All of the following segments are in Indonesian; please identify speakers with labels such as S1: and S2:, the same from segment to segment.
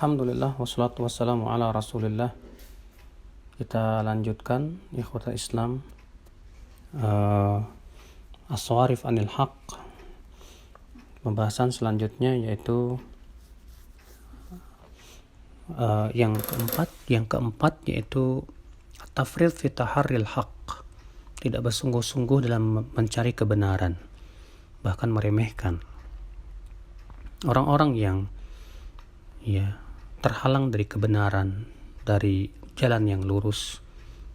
S1: Alhamdulillah wassalatu wassalamu ala rasulillah. Kita lanjutkan ikhwatal Islam, as-sawarif anil haq. Pembahasan selanjutnya yaitu yang keempat yaitu tafrid fi taharril haq. Tidak bersungguh-sungguh dalam mencari kebenaran, bahkan meremehkan orang-orang yang terhalang dari kebenaran, dari jalan yang lurus.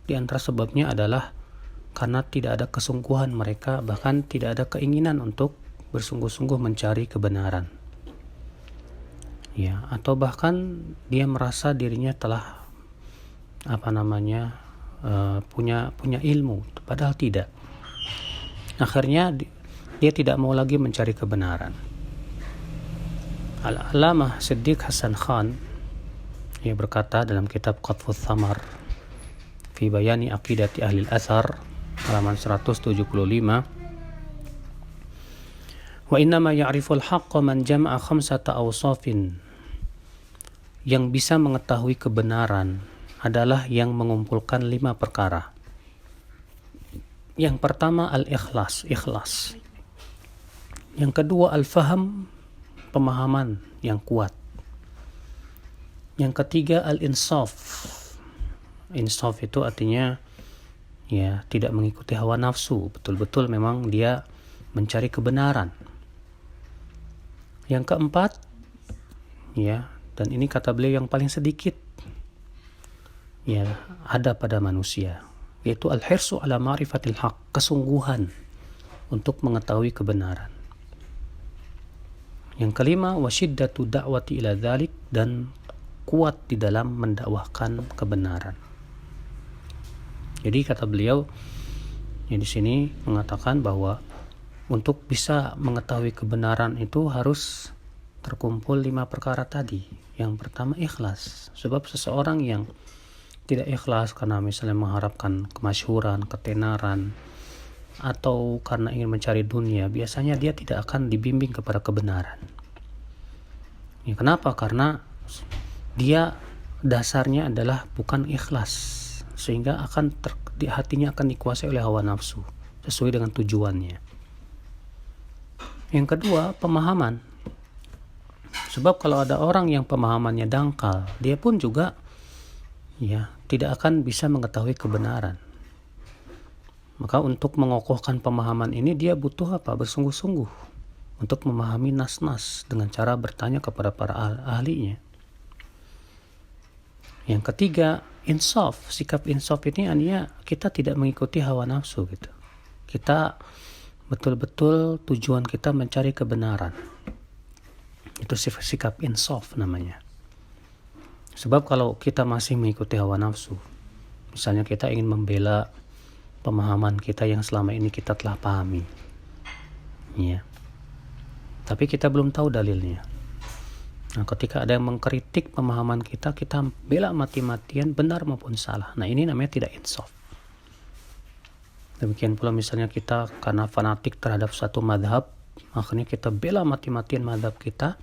S1: Di antara sebabnya adalah karena tidak ada kesungguhan mereka, bahkan tidak ada keinginan untuk bersungguh-sungguh mencari kebenaran. Atau bahkan dia merasa dirinya telah punya ilmu, padahal tidak. Akhirnya dia tidak mau lagi mencari kebenaran. Al-Allamah Siddiq Hasan Khan ia berkata dalam kitab Qatfus Thamar fi bayani aqidati ahli al-athar halaman 175, wa innama ya'riful haqqa man jama'a khamsata awsafin. Yang bisa mengetahui kebenaran adalah yang mengumpulkan 5 perkara. Yang pertama al-ikhlas, ikhlas. Yang kedua al-faham, pemahaman yang kuat. Yang ketiga al-insaf. Insaf itu artinya tidak mengikuti hawa nafsu, betul-betul memang dia mencari kebenaran. Yang keempat, dan ini kata beliau yang paling sedikit ada pada manusia, yaitu al-hirsu ala ma'rifatil haq, kesungguhan untuk mengetahui kebenaran. Yang kelima, wasyiddatu da'wati ila dzalik, dan kuat di dalam mendakwahkan kebenaran. Jadi kata beliau di sini mengatakan bahwa untuk bisa mengetahui kebenaran itu harus terkumpul 5 perkara tadi. Yang pertama ikhlas, sebab seseorang yang tidak ikhlas karena misalnya mengharapkan kemasyhuran, ketenaran, atau karena ingin mencari dunia, biasanya dia tidak akan dibimbing kepada kebenaran. Kenapa? Karena dia dasarnya adalah bukan ikhlas, sehingga hatinya akan dikuasai oleh hawa nafsu sesuai dengan tujuannya. Yang kedua, pemahaman. Sebab kalau ada orang yang pemahamannya dangkal, dia pun juga tidak akan bisa mengetahui kebenaran. Maka untuk mengokohkan pemahaman ini dia butuh bersungguh-sungguh untuk memahami nas-nas dengan cara bertanya kepada para ahlinya. Yang ketiga, insaf. Sikap insaf ini artinya kita tidak mengikuti hawa nafsu gitu. Kita betul-betul tujuan kita mencari kebenaran. Itu sikap insaf namanya. Sebab kalau kita masih mengikuti hawa nafsu, misalnya kita ingin membela pemahaman kita yang selama ini kita telah pahami, tapi kita belum tahu dalilnya. Nah, ketika ada yang mengkritik pemahaman kita bela mati-matian, benar maupun salah. Nah, ini namanya tidak insaf. Demikian pula misalnya kita karena fanatik terhadap satu madhab, akhirnya kita bela mati-matian madhab kita.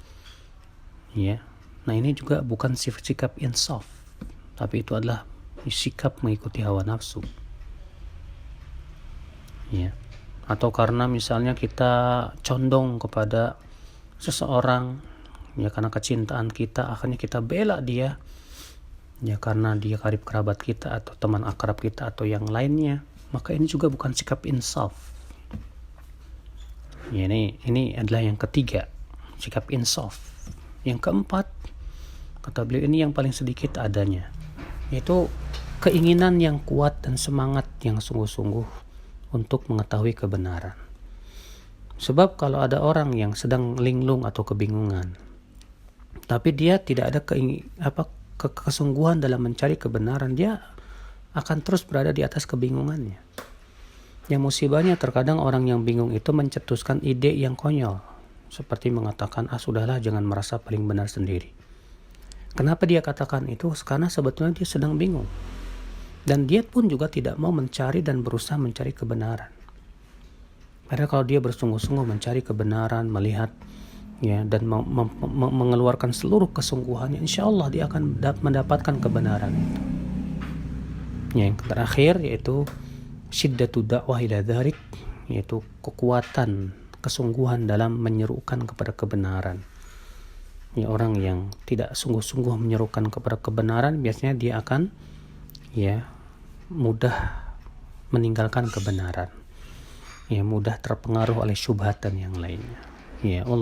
S1: Nah, ini juga bukan sikap insaf, tapi itu adalah sikap mengikuti hawa nafsu. Atau karena misalnya kita condong kepada seseorang, karena kecintaan kita, akhirnya kita bela dia, karena dia karib kerabat kita atau teman akrab kita atau yang lainnya, maka ini juga bukan sikap insaf. Ini adalah yang ketiga, sikap insaf. Yang keempat, kata beliau, ini yang paling sedikit adanya, yaitu keinginan yang kuat dan semangat yang sungguh-sungguh untuk mengetahui kebenaran. Sebab kalau ada orang yang sedang linglung atau kebingungan, tapi dia tidak ada kesungguhan dalam mencari kebenaran, dia akan terus berada di atas kebingungannya. Yang musibahnya terkadang orang yang bingung itu mencetuskan ide yang konyol, seperti mengatakan, sudahlah, jangan merasa paling benar sendiri. Kenapa dia katakan itu? Karena sebetulnya dia sedang bingung. Dan dia pun juga tidak mau mencari dan berusaha mencari kebenaran. Padahal kalau dia bersungguh-sungguh mencari kebenaran, melihat ya, dan mengeluarkan seluruh kesungguhannya, insya Allah dia akan mendapatkan kebenaran itu. Ya, yang terakhir yaitu syiddatu da'wah ila dzalik, yaitu kekuatan kesungguhan dalam menyerukan kepada kebenaran. Ya, orang yang tidak sungguh-sungguh menyerukan kepada kebenaran biasanya dia akan ya mudah meninggalkan kebenaran, ya mudah terpengaruh oleh syubhat dan yang lainnya. Ya Allah.